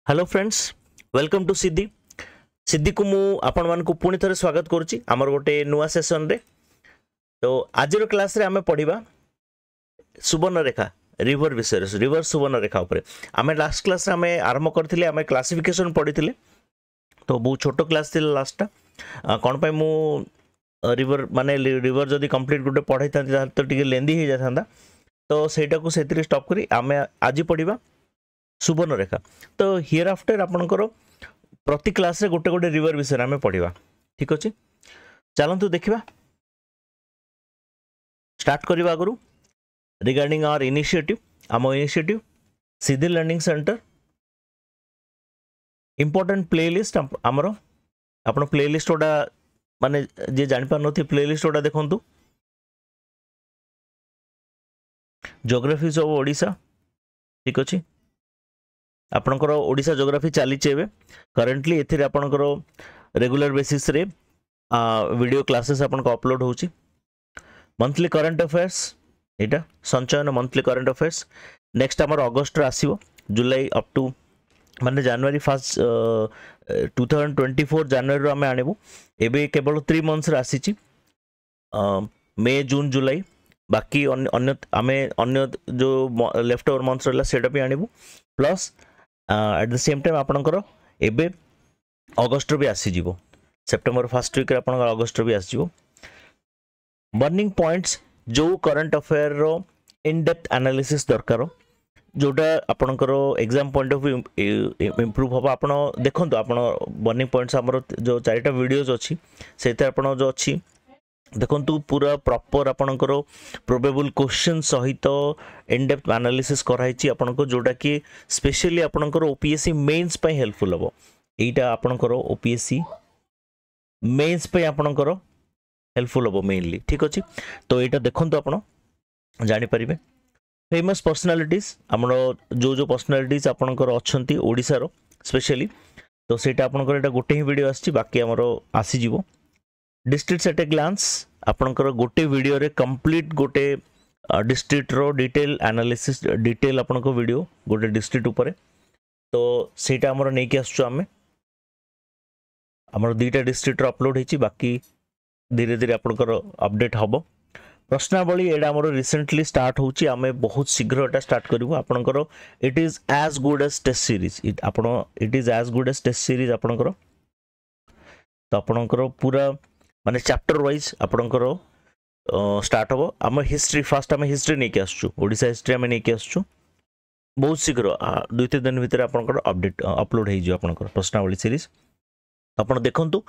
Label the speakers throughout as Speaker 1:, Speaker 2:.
Speaker 1: Hello friends, welcome to सिद्धि सिद्धि को मु आपण मान को पुणी थरे स्वागत करुच्ची आमर गोटे नुआ सेशन रे। तो आज क्लास रे आमे पढ़िबा सुवर्णरेखा रिवर विषय रिवर सुवर्णरेखा उपरे। आमे लास्ट क्लास रे आमे आरंभ करथिले, आमे क्लासिफिकेशन पढ़िथिले। तो बहुत छोटो क्लास थिला लास्टटा कोन पय मु रिवर माने रिवर जदी कंप्लीट गुटे पढ़ाई था तो टिके लेंदी हो जाथांदा, तो सेटा को सेतिरे स्टॉप करी आमे आज पढ़िबा सुवर्णरेखा। तो हियर आफ्टर आपनकर प्रति क्लास रे गोटे गोटे रिवर विषय आमे पढ़िबा। ठीक अछि, चलंतु देखिबा। स्टार्ट करिबा आगरु रिगार्डिंग आवर इनिशिएटिव, आम इनिशिएटिव सिद्धि लर्निंग सेंटर इंपोर्टेंट प्लेलिस्ट आमरो आपण प्लेलिस्ट ओडा माने जे जानि पार नथि प्लेलिस्ट ओडा देखंतु। ज्योग्राफीज ऑफ ओडिशा, ठीक अछि, आपणकर ओडिशा ज्योग्राफी चली करेंटली एथिरे आपणकर रेगुलर बेसिस रे वीडियो क्लासेस आपनको अपलोड होची। मंथली करंट अफेयर्स एटा संचयन मंथली करंट अफेयर्स नेक्स्ट हमर अगस्त रे आसीबो, जुलाई अप टू माने जनवरी फर्स्ट 2024 जनवरी रो हमें आनेबो। एबे केवल 3 मंथ्स रे आसीची, मई जून जुलाई, बाकी अन्य आमे अन्य जो लेफ्ट ओवर मंथ्स रहला सेटा भी आनेबो। Plus at the same time आपणकर एबे अगस्त भी आसी जीवो, सेप्टेम्बर फर्स्ट वीक रे आपणकर अगस्त भी आसी जीवो। बर्निंग पॉइंट्स जो करंट अफेयर रो इन डेप्थ एनालिसिस दरकार, जोटा आपणकर exam point of view improve होबा। आपण देखंतु आपण बर्निंग पॉइंट्स हमर जो चारिटा वीडियोज अछि सेते आपण जो अछि देखंतु पूरा प्रॉपर आपणकर प्रोबेबल क्वेश्चन सहित इन डेप्थ एनालिसिस कराइछि आपनको, जोटा कि स्पेशली आपणकर ओपीएससी मेंस पे हेल्पफुल हबो। एटा आपणकर ओपीएससी मेंस पे आपणकर हेल्पफुल हबो मेनली। ठीक अछि, तो एटा देखंतु आपण जानि परिबे। फेमस पर्सनालिटीज हमरो जो पर्सनालिटीज आपणकर अछंती ओडिसा रो स्पेशली, तो सेटा आपणकर एटा गोटे ही वीडियो आछि, बाकी हमरो आसी जीवो। डिस्ट्रिक्ट एट ए ग्लांस आपणकर गोटे वीडियो रे कंप्लीट गोटे डिस्ट्रिक्ट रो डिटेल एनालिसिस डिटेल आपणको वीडियो गोटे डिस्ट्रिक्ट ऊपर, तो सेटा हमरो नै कि आसछु आमे हमरो दुईटा डिस्ट्रिक्ट रो अपलोड हेची, बाकी धीरे धीरे आपणकर अपडेट हबो। प्रश्नावली एडा हमरो रिसेंटली स्टार्ट होची, आमे बहुत शीघ्र एटा स्टार्ट करबो आपणकर। It is as good as test series, it is as good as test series आपणकर। तो आपणकर पूरा माने चैप्टर वाइज आपणकर स्टार्ट हो। आम हिस्ट्री फर्स्ट आम हिस्ट्री नहीं आसछु, ओडिशा हिस्ट्री आम नहीं आसछु, बहुत शीघ्र 2-3 दिन भितर आपणकर अपडेट अपलोड हो आपणकर प्रश्नावली सीरीज। आपण देखंतु,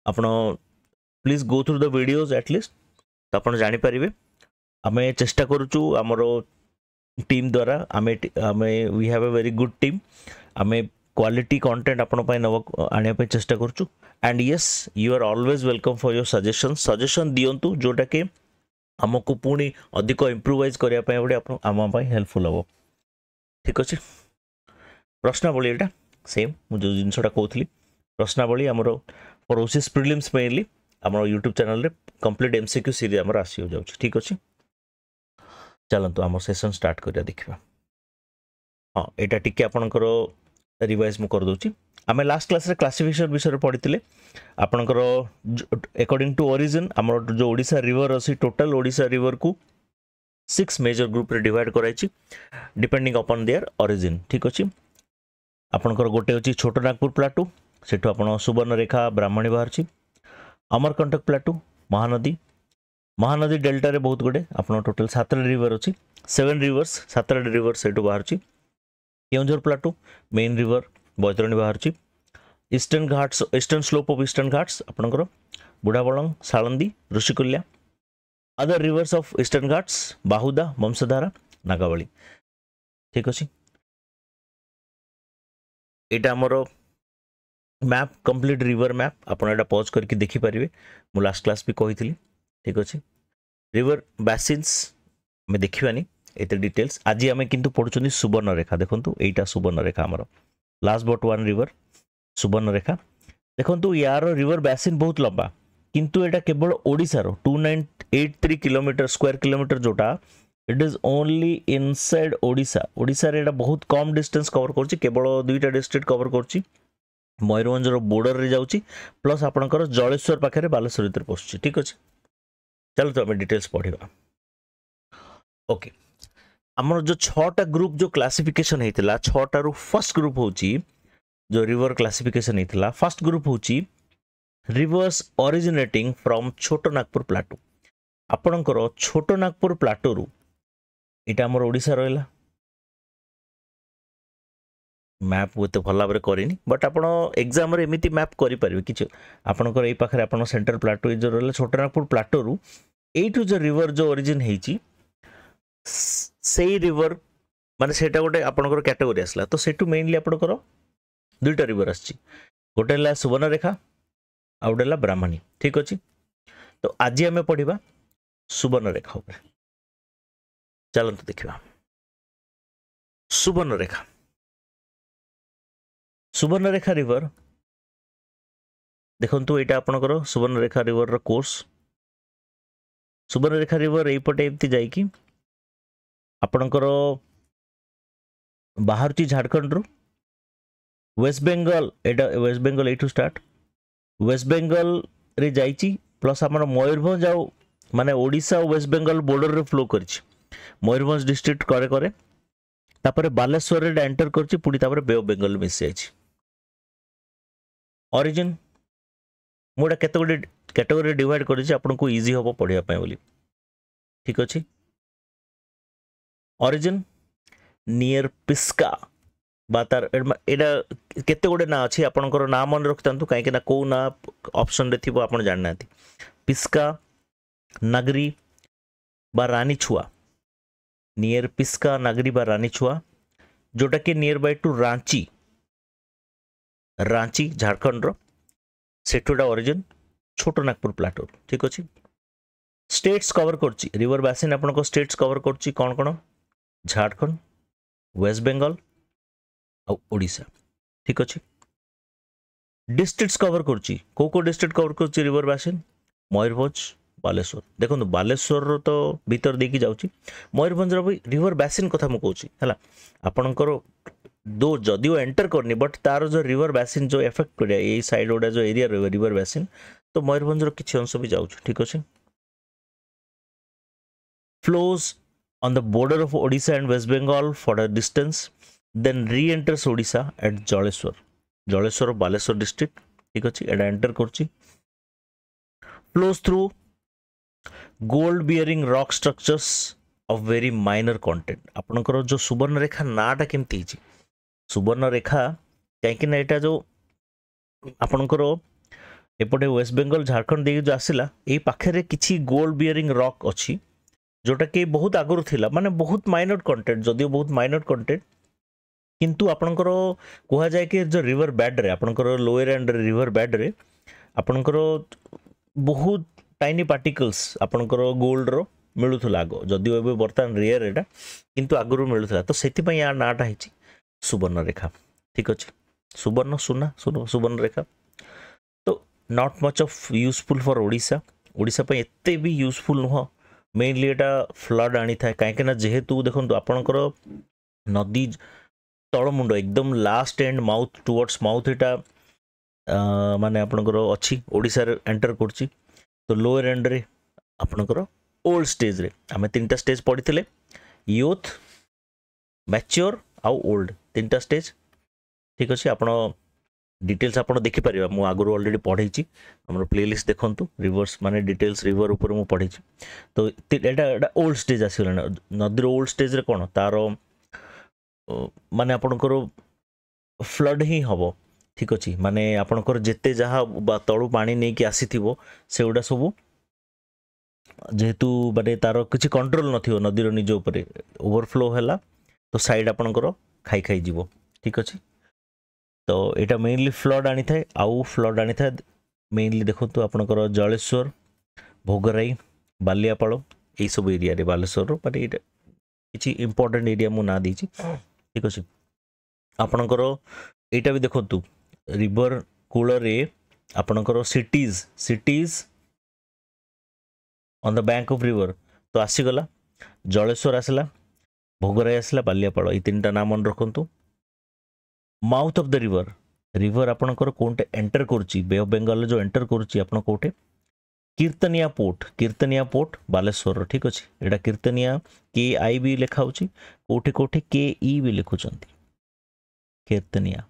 Speaker 1: आपण please go through the videos at least, तो आपण जानि परिबे। आमे चेष्टा करूछु हमरो टीम द्वारा, आमे we have a very good team, आमे क्वालिटी कंटेंट आपण पय आने पे चेष्टा करूछु। And yes, you are always welcome for your suggestion दियंतु, जोटा के हमको पुणी अधिक इम्प्रूवाइज करिया पय ओडे आपण आम पय हेल्पफुल हबो। ठीक अछि, प्रश्नावली एटा सेम मु जो जिनसटा कहउथली प्रश्नावली हमरो फॉर ओसीएस प्रीलिम्स मेनली हमरो YouTube चैनल रे कंप्लीट एमसीक्यू सीरीज हमरो आसी हो जाउछ। ठीक अछि, चलंतु हमर सेशन स्टार्ट करिया देखिबा। हां, एटा टिके आपनकर रिवाइज मु कर दोची। आमे लास्ट क्लास रे क्लासिफिकेशन विषय पढ़िथिले आपनकर अकॉर्डिंग टू ओरिजिन हमर जो ओडिशा रिवर अछि, टोटल ओडिशा रिवर को 6 मेजर ग्रुप रे डिवाइड कराइछि डिपेंडिंग अपॉन देयर ओरिजिन। ठीक अछि, आपनकर गोटे अछि छोट नागपुर प्लाटू, सेठो आपण सुवर्णरेखा ब्राह्मणी बाहरछि। अमरकंटक प्लाटू, महानदी डेल्टा रे बहुत गुडे आपण टोटल 7 रिवर अछि, 7 रिवर्स 7 रिवर सेठो बाहरछि। Keonjhar plateau main river Baitarani बाहरछि। Eastern Ghats, eastern slope of Eastern Ghats आपनकर Budhabalanga, Salandi, Rushikulya. Other rivers of Eastern Ghats Bahuda, Vansadhara, Nagavali. ठीक अछि, एटा हमरो मैप कंप्लीट रिवर मैप आपण एटा पॉज करके देखि परिबे, मु लास्ट क्लास भी कहिथिली। ठीक अछि, रिवर बेसिन्स में देखिबानी एते डिटेल्स। आज आमे किंतु पढुचनी सुवर्णरेखा। देखंतु एटा सुवर्णरेखा हमरो last but one river Subarnarekha. देखंतु यार रिवर बेसिन बहुत लंबा, किंतु एटा केवल ओडिसा रो 2983 किलोमीटर स्क्वायर किलोमीटर जोटा it is only inside Odisha Odisha रे एटा बहुत कम डिस्टेंस कवर करछि केवल दुईटा डिस्ट्रिक्ट कवर करछि मयूरभंज रो बॉर्डर रे जाउछि प्लस आपनकर जलेश्वर पाखरे बालेश्वर भीतर पसछि ठीक अछि चलो तो हमें डिटेल्स पढ़िबा ओके हमर जो 6टा ग्रुप जो क्लासिफिकेशन हेतिला 6टा रु फर्स्ट ग्रुप होछि जो रिवर क्लासिफिकेशन हेतिला फर्स्ट ग्रुप होछि rivers originating from Chota Nagpur Plato आपनकर छोटो नागपुर प्लाटो रु इटा हमर ओडिसा रहला मैप वो तो भल भाव करनी बट आप एग्जाम एमती मैप करेंगे कि आपंकर ये पाखे आप सेंट्रल प्लाटो जो रहा छोटो नागपुर प्लाटो रु एठू जो रिवर जो ओरिजिन होती से रिवर माने सेटा गोटे आपंकर कैटेगोरी आसला तो सेठू मेनली आपंकर दुईटा रिवर आसी गोटे सुवर्णरेखा आ गोटे ब्राह्मणी ठीक अच्छे तो आज आम पढ़ा सुवर्णरेखा चलते देखा सुवर्णरेखा सुवर्णरेखा रिवर देखो यहाँ आपंकर सुवर्णरेखा रिवर रो कोर्स सुवर्णरेखा रिवर यहीपटे एमती जाकि आपणकर बाहर झारखंड रु वेस्ट बेंगल एटा वेस्ट बेंगल एठू स्टार्ट वेस्ट बेंगल रे जाइची प्लस आमर मयूरभंज आउ माने ओडिशा और वेस्ट बेंगल बॉर्डर रे फ्लो करछि मयूरभंज डिस्ट्रिक्ट करे करे तापर बालेश्वर रे एंटर करछि पुडी तापर बे ऑफ बेंगल मिस जाइछि ओरिजिन मोटा कैटेगोरी डिवाइड करिछि आपनको इजी होबो पढिया पय बोली ठीक अछि ओरिजिन नियर पिस्का बातार एडा केते गोटे ना अछि आपनकर नाम मन रखतांतु काहे कि ना को ना ऑप्शन रे थिबो आपन जाननाती पिस्का नगरी बा रानी छुआ नियर पिस्का नगरी बा रानी छुआ जोटा कि near by to Ranchi Ranchi Jharkhand रो सेठोडा ओरिजिन छोटो नागपुर प्लाटो ठीक अछि स्टेट्स कवर करछि रिवर बेसिन आपनको स्टेट्स कवर करछि कोन कोन झारखंड वेस्ट बेंगल और ओडिशा ठीक अच्छे डिस्ट्रिक्ट्स कवर करछि को डिस्ट्रिक्ट कवर करछि रिवर बेसिन मयूरभंज बालेश्वर देखो बालेश्वर तो भीतर देकी जाउछि मयूरभंज रो भी रिवर बेसिन कथा मु कहछि हला आपनकर दो जदियो एंटर करनी बट तार जो रिवर बेसिन जो इफेक्ट करिया ए साइड ओडा जो एरिया रो रिवर बेसिन तो मयूरभंज रो किछि अंश भी जाउछि ठीक अछि flows on the border of Odisha and West Bengal for a distance, then re-enters Odisha at Jaleshwar. Jaleshwar of Baleshwar district, ठीक अच्छी एडा एंटर करची flows through gold bearing rock structures of very minor content. आपनकर जो सुवर्ण रेखा नाटा केमती हिची सुवर्ण रेखा कहीं ना एटा जो आपनकर एपटे वेस्ट बेंगल झारखंड देकी जो आसिला ए पाखरे किछि गोल्ड बियरिंग रॉक अछि जोटा कि बहुत आगुर थिला माने बहुत माइनर कंटेंट जदियो बहुत माइनर कंटेंट किंतु आपनकर कहा जाए कि जो रिवर बेड रे आपनकर लोअर एंड रिवर बेड रे आपनकर बहुत टाइनी पार्टिकल्स आपनकर गोल्ड रो मिलुथला आगो जदियो एबे बर्तमान रेयर एटा किंतु आगुर मिलुथला तो सेति पय या नाटा हिची सुवर्ण रेखा ठीक अछि सुवर्ण सुना सुवर्ण रेखा तो not much of useful for Odisha Odisha पय एते भी यूजफुल नुह मेनली एटा फ्लड आनी था कहीं जेहेतु देखो आपणकर नदी तलमुंड एकदम last and mouth towards mouth एटा माने आपणकर अच्छी ओडिशा रे एंटर करची तो लोअर एंड रे आपणकर ओल्ड स्टेज रे आमे तीनटा स्टेज पढ़ी यूथ मैच्योर आउ ओल्ड तीनटा स्टेज ठीक अच्छे आपण डिटेल्स आप देखिपर मु आगु ऑलरेडी पढ़ी आम प्लेलिस्ट देखु रिवर्स माने डिटेल्स रिवर ऊपर मु पढ़ी तो एटा ओल्ड स्टेज आसगला नदीर ओल्ड स्टेज रे कौन तार माने आपणकर फ्लड ही हम ठीक अच्छे माने आपणकर जेते जहाँ तलू पानी नहीं कि आसीथिबो सेगुडा सब जेहेतु माने तार किसी कंट्रोल नथिबो नदीर निज ऊपर ओवरफ्लो हैला तो साइड आपणकर खाई खाई जीवो ठीक अच्छे तो यहाँ मेनली फ्लड आनी था आउ फ्लड आनी था मेनली देखो तो आपणकर जलेश्वर भोगराई बालियापाड़ यही सब एरिया रे बालेश्वर माने ये किसी इंपोर्टेंट एरिया मु ना देछि ठीक अच्छे आपणकर यहाँ भी देखो रिवर कूल रे आपणकर CTs on the bank of river तो आसीगला जलेश्वर आसला, भोगराई आसला, बालियापाड़, ये तीन ना मन रखु। Mouth of the river, river आपणकर कोटे एंटर करुच्ची, बे ऑफ बेंगल जो एंटर करुच्ची आपण कोटे कीर्तनिया पोर्ट, कीर्तनिया पोर्ट बालेश्वर, ठीक अच्छे। यहाँ कीर्तनिया के आई भी लिखा होची, कोठे कोठे के ई भी लिखुचंती, कीर्तनिया।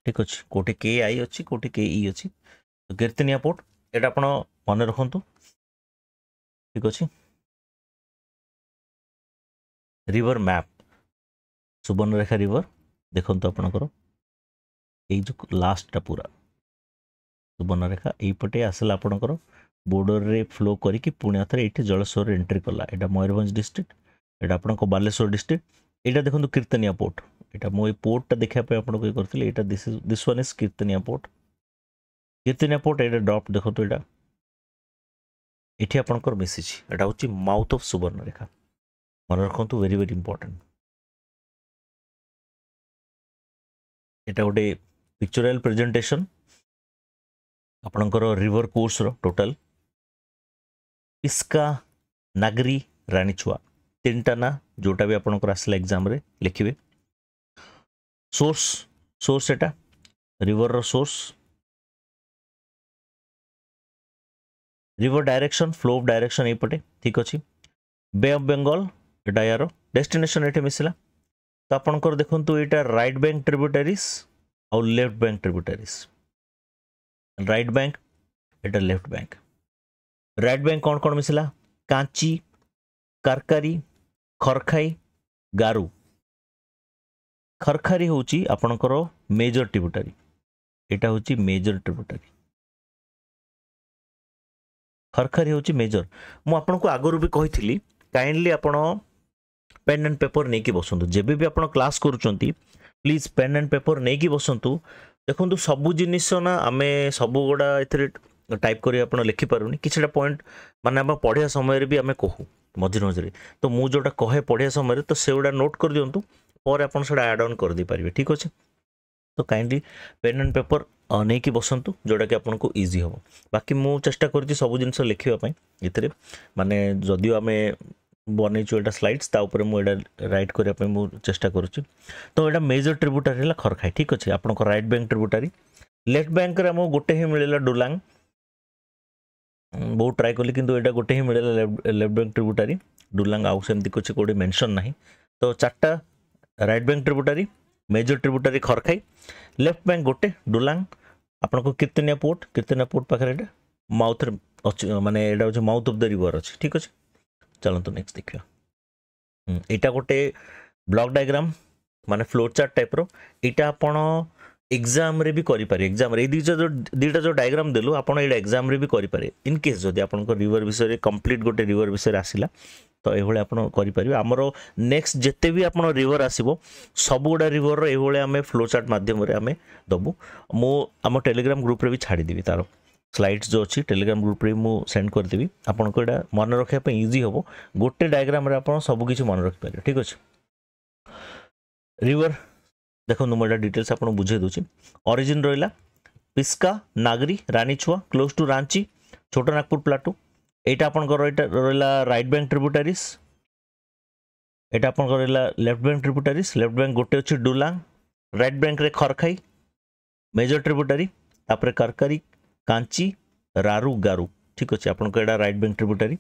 Speaker 1: ठीक अच्छे, कोठे के आई अच्छी, कोठे के ई अच्छी, तो कीर्तनिया पोर्ट एटा आपण मन रखु। ठीक अच्छे। रिवर मैप, सुवर्णरेखा रिवर देखो आपणकर ये जो लास्टा पूरा सुवर्णरेखा यपटे आसला आपणकर बोर्डर रे फ्लो करिकी पुणी आथरे ये जलेश्वर एंट्री कला। यहाँ मयूरभंज डिस्ट्रिक्ट, यहाँ आपण बालेश्वर डिस्ट्रिक्ट। यहाँ देखो कीर्तनिया पोर्ट, यहाँ मुझे पोर्टा देखापी आपको ये करी, यहाँ this one is Kirtania port. Kirtania port ये ड्रॉप देखो, यहाँ ये आपंकर मिसी, यहाँ हूँ माउथ ऑफ सुवर्णरेखा, मन रखु, वेरी वेरी इंपोर्टेंट। यहाँ गोटे पिक्चोरियल प्रेजेंटेशन आपणकर रिवर कोर्स रो टोटल पिस्का, नागरी, रानीछुआ तीन टा ना जोटा भी आपणकर आसला एग्जाम रे लिखिबे। सोर्स, सोर्स एटा रिवर रो source, river direction, flow of direction एपटे, ठीक अच्छे। बे ऑफ बेंगल एटा यार डेस्टिनेशन एटे मिसला। तो आपणकर देखंतु एटा राइट बैंक ट्रिब्यूटरीज और left bank tributaries, right bank एटा लेफ्ट बैंक। राइट बैंक कौन कौन मिसला, कांची, कारकारी, खरखाई, गारू। खरखारी होची आपणकर मेजर ट्रिब्यूटरी, एटा होची मेजर ट्रिब्यूटरी, खरखारी होची मेजर। मु आपनको आगरु भी कहिथिली काइंडली आपण पेन एंड पेपर नहीं कि बसंतु, जेबे भी आपण क्लास करूचंती प्लीज पेन एंड पेपर नहीं कि बसंतु। देखंतु सबु जिनिस ना आमे सबु गुडा एथरे टाइप करी आपण लिखि पारुनी, किछटा पॉइंट माने हम पढ़िया समय रे भी आमे कहू मझिर मझिर, तो मु जोटा कहे पढ़िया समय रे तो सेउडा नोट कर दियंतु, पर आपण सेडा ऐड ऑन कर दी पारिबे, ठीक अछि। तो काइंडली पेन एंड पेपर नहीं कि बसंतु, जोटा कि आपको इजी हम। बाकी मु चेष्टा करछि सब जिनिस लिखिबा पई इतरे, माने जदियो आमे बनैछु एटा स्लाइड्स ता ऊपर मु एटा राइट करिया पई मु चेष्टा करूछि। तो एटा मेजर ट्रिब्यूटरी हला खरखाई, ठीक अछि। आपनको right bank tributary, left bank रे हम गोटे ही मिलेला डुलांग, बहुत ट्राई कली किंतु एटा गोटे ही मिलेला लेफ्ट बैंक ट्रिब्यूटरी, डुलांग आउ सेमति कुछ कोडे मेंशन नाही। तो चारटा right bank tributary, major tributary Kharkai, left bank गोटे डुलांग, आपनको कीर्तनिया पोर्ट पाखरे एटा माउथ माने एटा होचे माउथ ऑफ द रिवर अछि, ठीक अछि। चलंतु नेक्स्ट देखिया। एटा गोटे ब्लॉक डायग्राम माने फ्लो चार्ट टाइप रो, एटा आपण एग्जाम रे भी करि पारे। एग्जाम रे दीटा जो डायग्राम देलु आपण एटा एग्जाम रे भी करि पारे। इन केस जदि आपण को रिवर विषय रे कंप्लीट गोटे रिवर विषय आसिला तो एभले आपण करि पारिबे। हमरो नेक्स्ट जते भी आपण रिवर आसीबो सब गुडा रिवर रो एभले हमें फ्लो चार्ट माध्यम रे हमें दबु। मो हम टेलीग्राम ग्रुप रे भी छाडी देबी, तारो स्लाइड्स जो अच्छी टेलीग्राम ग्रुप रे मु सेंड कर देबी। आपण को एटा मन रखिया पे इजी होबो, गोटे डायग्राम रे आपण सब किछि मन रखि पारे, ठीक अछि। रिवर देखो मोटा डिटेल्स आपको बुझे दूसरी। ओरिजिन रहा पिस्का, नागरी, रानीछुआ क्लोज टू रांची, छोटा नागपुर प्लाटू। यहाँ आप रहा राइट बैंक ट्रिब्यूटरीज, यहाँ आप रहा left bank tributaries. Left bank गोटे अच्छी डुलांग, राइट बैंक रे खरखाई मेजर ट्रिब्यूटरी, तापर करकरी, कांची, रारू, गारू, ठीक अच्छे। आपको यहाँ right bank tributary.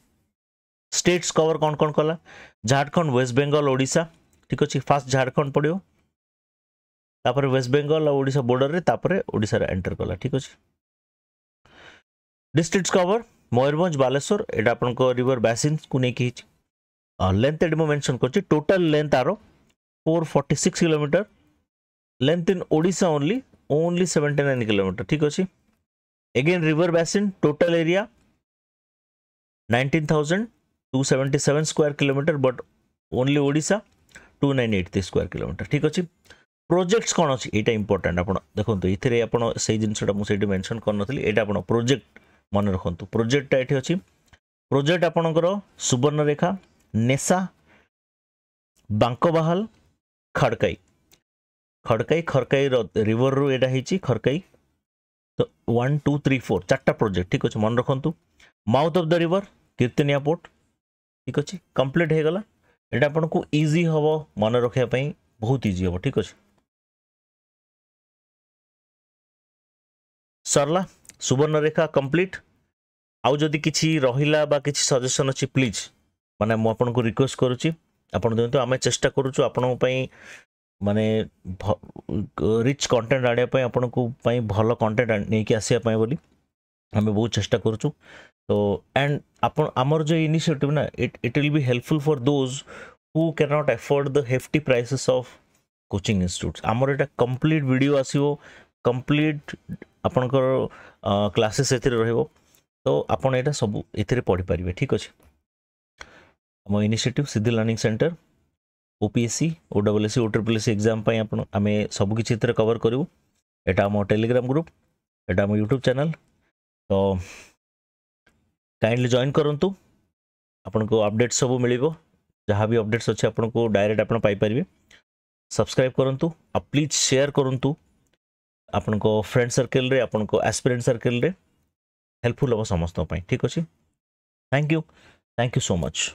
Speaker 1: States cover कौन कौन कला, झारखंड, वेस्ट बेंगल, ओडिशा, ठीक अच्छे। फास्ट झारखंड पड़ो, तापर वेस्ट बेंगल और ओडिशा बॉर्डर रे, तापर ओडिशा रे एंटर कला, ठीक अच्छे। डिस्ट्रिक्ट्स कवर मयूरभंज, बालेश्वर, एटा आपनको रिवर बेसिन को नेकी हिच। लेंथ एड मु मेंशन करछि, टोटल लेंथ आरो 446 kilometre, length in Odisha only 79 kilometre, ठीक अच्छे। Again river basin total area 19,277 square kilometre, but only Odisha 2983 square kilometre, ठीक अच्छे। प्रोजेक्ट्स कौन अच्छी यहाँ इंपोर्टेंट आप देखो, ये आप जिनसा मुझे मेंशन करनी, यहाँ आप प्रोजेक्ट मन रखु। प्रोजेक्टा ये अच्छी, प्रोजेक्ट आपणकर सुवर्णरेखा, नेसा, बांकबाहाल, खड़काई। खड़काई खरकाई रिवर रू एटा हिची खरकाई, तो 1 2 3 4 चार्टा प्रोजेक्ट ठीक अच्छे मन रखु mouth of the river Kirtania port ठीक अच्छे कंप्लीट हो गला एटा आपन को इजी हबो मन रखिया पई बहुत इजी हबो ठीक अच्छे सरला सुवर्णरेखा कंप्लीट आउ जदि किछि रहिला बा किछि सजेशन अछि प्लीज माने मु आपन को रिक्वेस्ट करूची आपन देखो आमे चेष्टा करूछु आपन पई माने रिच कंटेंट आड़े पई आपन को पई भलो कंटेंट नै कि आसिया पई बोली हमें बहुत चेष्टा करूछु तो एंड अपन आमर जो इनिशिएटिव ना it will be helpful for those who can not afford the hefty prices of coaching institutes आमर एटा कंप्लीट वीडियो आसीबो कंप्लीट आपनकर क्लासेस एथिरे रहइबो तो आपन एटा सब एथिरे पढ़ी परिबे ठीक अछि हम इनिशिएटिव सिद्धि लर्निंग सेंटर ओपीएससी ओडब्ल्यूएससी ओट्रिपलएससी एग्जाम पई आपन आमे सब किछि एथिरे कवर करिवो एटा हम टेलीग्राम ग्रुप एटा हम यूट्यूब चैनल तो काइंडली जॉइन करंतु आपन को अपडेट सब मिलिबो जहां भी अपडेट्स अछि आपन को डायरेक्ट आपन पाई परिबे सब्सक्राइब करंतु आ प्लीज शेयर करंतु आपन को फ्रेंड सर्कल रे आपन को एस्पिरेंट सर्कल रे हेल्पफुल हो समस्त पई ठीक अछि थैंक यू सो मच।